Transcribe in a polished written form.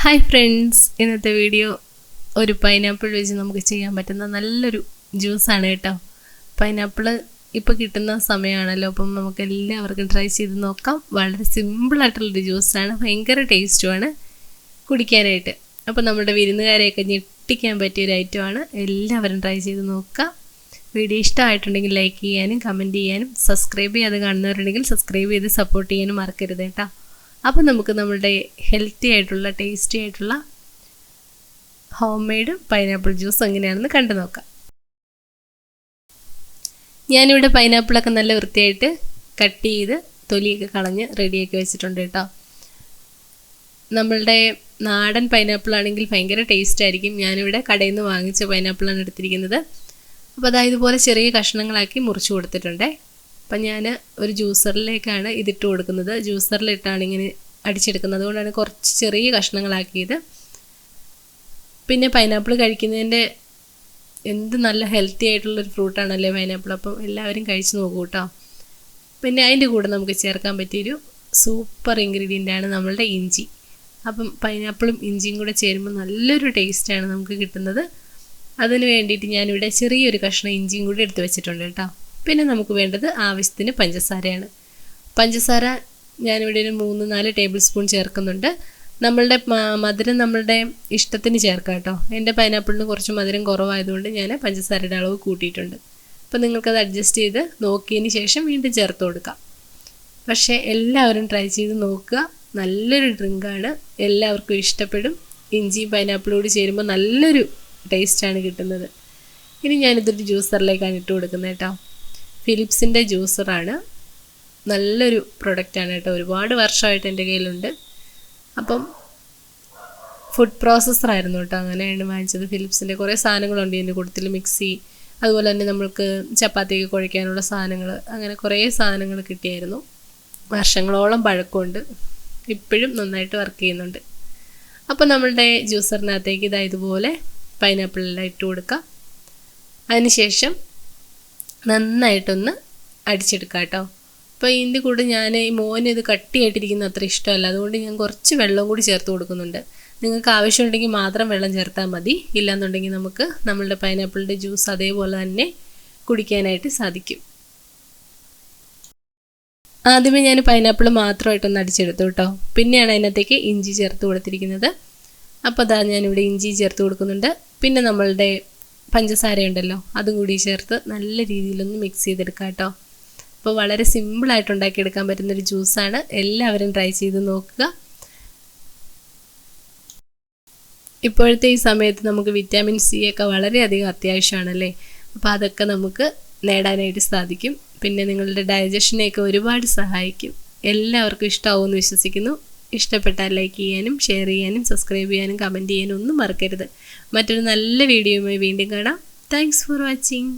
Hi friends, ഇന്നത്തെ video ഒരു pineapple വെച്ച് നമുക്ക് ചെയ്യാൻ പറ്റുന്ന നല്ലൊരു ജ്യൂസാണ് കേട്ടോ. പൈനാപ്പിൾ ഇപ്പോൾ കിട്ടുന്ന സമയമാണല്ലോ, അപ്പം നമുക്ക് എല്ലാവർക്കും ട്രൈ ചെയ്ത് നോക്കാം. വളരെ സിമ്പിളായിട്ടുള്ളൊരു ജ്യൂസാണ്, ഭയങ്കര ടേസ്റ്റുമാണ് കുടിക്കാനായിട്ട്. അപ്പോൾ നമ്മുടെ വിരുന്നുകാരെയൊക്കെ ഞെട്ടിക്കാൻ പറ്റിയൊരു ഐറ്റമാണ്. എല്ലാവരും ട്രൈ ചെയ്ത് നോക്കുക. വീഡിയോ ഇഷ്ടമായിട്ടുണ്ടെങ്കിൽ ലൈക്ക് ചെയ്യാനും കമൻറ്റ് ചെയ്യാനും സബ്സ്ക്രൈബ് ചെയ്യാതെ കാണുന്നവരുണ്ടെങ്കിൽ സബ്സ്ക്രൈബ് ചെയ്ത് സപ്പോർട്ട് ചെയ്യാനും മറക്കരുത് കേട്ടോ. അപ്പോൾ നമുക്ക് നമ്മുടെ ഹെൽത്തി ആയിട്ടുള്ള ടേസ്റ്റി ആയിട്ടുള്ള ഹോം മെയ്ഡ് പൈനാപ്പിൾ ജ്യൂസ് എങ്ങനെയാണെന്ന് കണ്ടു നോക്കാം. ഞാനിവിടെ പൈനാപ്പിളൊക്കെ നല്ല വൃത്തിയായിട്ട് കട്ട് ചെയ്ത് തൊലിയൊക്കെ കളഞ്ഞ് റെഡിയാക്കി വെച്ചിട്ടുണ്ട് കേട്ടോ. നമ്മളുടെ നാടൻ പൈനാപ്പിൾ ആണെങ്കിൽ ഭയങ്കര ടേസ്റ്റ് ആയിരിക്കും. ഞാനിവിടെ കടയിൽ നിന്ന് വാങ്ങിച്ച പൈനാപ്പിളാണ് എടുത്തിരിക്കുന്നത്. അപ്പോൾ അതായത് ഇതുപോലെ ചെറിയ കഷ്ണങ്ങളാക്കി മുറിച്ച് കൊടുത്തിട്ടുണ്ട്. അപ്പം ഞാൻ ഒരു ജ്യൂസറിലേക്കാണ് ഇതിട്ട് കൊടുക്കുന്നത്. ജ്യൂസറിലിട്ടാണ് ഇങ്ങനെ അടിച്ചെടുക്കുന്നത്, അതുകൊണ്ടാണ് കുറച്ച് ചെറിയ കഷ്ണങ്ങളാക്കിയത്. പിന്നെ പൈനാപ്പിൾ കഴിക്കുന്നതിൻ്റെ എന്ത് നല്ല ഹെൽത്തി ആയിട്ടുള്ളൊരു ഫ്രൂട്ടാണല്ലേ പൈനാപ്പിൾ. അപ്പം എല്ലാവരും കഴിച്ച് നോക്കൂ കേട്ടോ. പിന്നെ അതിൻ്റെ കൂടെ നമുക്ക് ചേർക്കാൻ പറ്റിയൊരു സൂപ്പർ ഇൻഗ്രീഡിയൻ്റാണ് നമ്മളുടെ ഇഞ്ചി. അപ്പം പൈനാപ്പിളും ഇഞ്ചിയും കൂടെ ചേരുമ്പോൾ നല്ലൊരു ടേസ്റ്റാണ് നമുക്ക് കിട്ടുന്നത്. അതിന് വേണ്ടിയിട്ട് ഞാനിവിടെ ചെറിയൊരു കഷ്ണം ഇഞ്ചിയും കൂടി എടുത്ത് വെച്ചിട്ടുണ്ട് കേട്ടോ. പിന്നെ നമുക്ക് വേണ്ടത് ആവശ്യത്തിന് പഞ്ചസാരയാണ്. പഞ്ചസാര ഞാനിവിടെ ഒരു 3-4 ടേബിൾ സ്പൂൺ ചേർക്കുന്നുണ്ട്. നമ്മളുടെ മധുരം നമ്മളുടെ ഇഷ്ടത്തിന് ചേർക്കാം കേട്ടോ. എൻ്റെ പൈനാപ്പിളിന് കുറച്ച് മധുരം കുറവായതുകൊണ്ട് ഞാൻ പഞ്ചസാരയുടെ അളവ് കൂട്ടിയിട്ടുണ്ട്. അപ്പോൾ നിങ്ങൾക്കത് അഡ്ജസ്റ്റ് ചെയ്ത് നോക്കിയതിന് ശേഷം വീണ്ടും ചേർത്ത് കൊടുക്കാം. പക്ഷേ എല്ലാവരും ട്രൈ ചെയ്ത് നോക്കുക. നല്ലൊരു ഡ്രിങ്കാണ്, എല്ലാവർക്കും ഇഷ്ടപ്പെടും. ഇഞ്ചിയും പൈനാപ്പിളും കൂടി ചേരുമ്പോൾ നല്ലൊരു ടേസ്റ്റാണ് കിട്ടുന്നത്. ഇനി ഞാനിതൊരു ജ്യൂസറിലേക്കാണ് ഇട്ട് കൊടുക്കുന്നത് കേട്ടോ. ഫിലിപ്സിൻ്റെ ജ്യൂസറാണ്, നല്ലൊരു പ്രൊഡക്റ്റാണ് കേട്ടോ. ഒരുപാട് വർഷമായിട്ട് എൻ്റെ കയ്യിലുണ്ട്. അപ്പം ഫുഡ് പ്രോസസ്സറായിരുന്നു കേട്ടോ, അങ്ങനെയാണ് വാങ്ങിച്ചത്. ഫിലിപ്സിൻ്റെ കുറേ സാധനങ്ങളുണ്ട് ഇതിൻ്റെ കൂട്ടത്തിൽ. മിക്സി, അതുപോലെ തന്നെ നമ്മൾക്ക് ചപ്പാത്തിക്ക് കുഴയ്ക്കാനുള്ള സാധനങ്ങൾ, അങ്ങനെ കുറേ സാധനങ്ങൾ കിട്ടിയായിരുന്നു. വർഷങ്ങളോളം പഴക്കമുണ്ട്, ഇപ്പോഴും നന്നായിട്ട് വർക്ക് ചെയ്യുന്നുണ്ട്. അപ്പോൾ നമ്മളുടെ ജ്യൂസറിനകത്തേക്ക് ഇതുപോലെ പൈനാപ്പിളെല്ലാം ഇട്ട് കൊടുക്കാം. അതിനുശേഷം നന്നായിട്ടൊന്ന് അടിച്ചെടുക്കാം കേട്ടോ. അപ്പോൾ ഇതിൻ്റെ കൂടെ ഞാൻ ഈ മോന് ഇത് കട്ടിയായിട്ടിരിക്കുന്ന അത്ര ഇഷ്ടമല്ല, അതുകൊണ്ട് ഞാൻ കുറച്ച് വെള്ളം കൂടി ചേർത്ത് കൊടുക്കുന്നുണ്ട്. നിങ്ങൾക്ക് ആവശ്യമുണ്ടെങ്കിൽ മാത്രം വെള്ളം ചേർത്താൽ മതി, ഇല്ലാന്നുണ്ടെങ്കിൽ നമുക്ക് നമ്മളുടെ പൈനാപ്പിളിൻ്റെ ജ്യൂസ് അതേപോലെ തന്നെ കുടിക്കാനായിട്ട് സാധിക്കും. ആദ്യമേ ഞാൻ പൈനാപ്പിൾ മാത്രമായിട്ടൊന്ന് അടിച്ചെടുത്തു കേട്ടോ. പിന്നെയാണ് അതിനകത്തേക്ക് ഇഞ്ചി ചേർത്ത് കൊടുത്തിരിക്കുന്നത്. അപ്പോൾ അതാ ഞാനിവിടെ ഇഞ്ചി ചേർത്ത് കൊടുക്കുന്നുണ്ട്. പിന്നെ നമ്മളുടെ പഞ്ചസാരയുണ്ടല്ലോ, അതും കൂടി ചേർത്ത് നല്ല രീതിയിലൊന്ന് മിക്സ് ചെയ്തെടുക്കാം കേട്ടോ. അപ്പോൾ വളരെ സിമ്പിളായിട്ട് ഉണ്ടാക്കിയെടുക്കാൻ പറ്റുന്നൊരു ജ്യൂസാണ്. എല്ലാവരും ട്രൈ ചെയ്ത് നോക്കുക. ഇപ്പോഴത്തെ ഈ സമയത്ത് നമുക്ക് വിറ്റാമിൻ സി ഒക്കെ വളരെയധികം അത്യാവശ്യമാണല്ലേ. അപ്പോൾ അതൊക്കെ നമുക്ക് നേടാനായിട്ട് സാധിക്കും. പിന്നെ നിങ്ങളുടെ ഡൈജഷനെയൊക്കെ ഒരുപാട് സഹായിക്കും. എല്ലാവർക്കും ഇഷ്ടമാവുമെന്ന് വിശ്വസിക്കുന്നു. ഇഷ്ടപ്പെട്ടാൽ ലൈക്ക് ചെയ്യാനും ഷെയർ ചെയ്യാനും സബ്സ്ക്രൈബ് ചെയ്യാനും കമൻറ്റ് ചെയ്യാനും ഒന്നും മറക്കരുത്. മറ്റൊരു നല്ല വീഡിയോയുമായി വീണ്ടും കാണാം. Thanks for watching.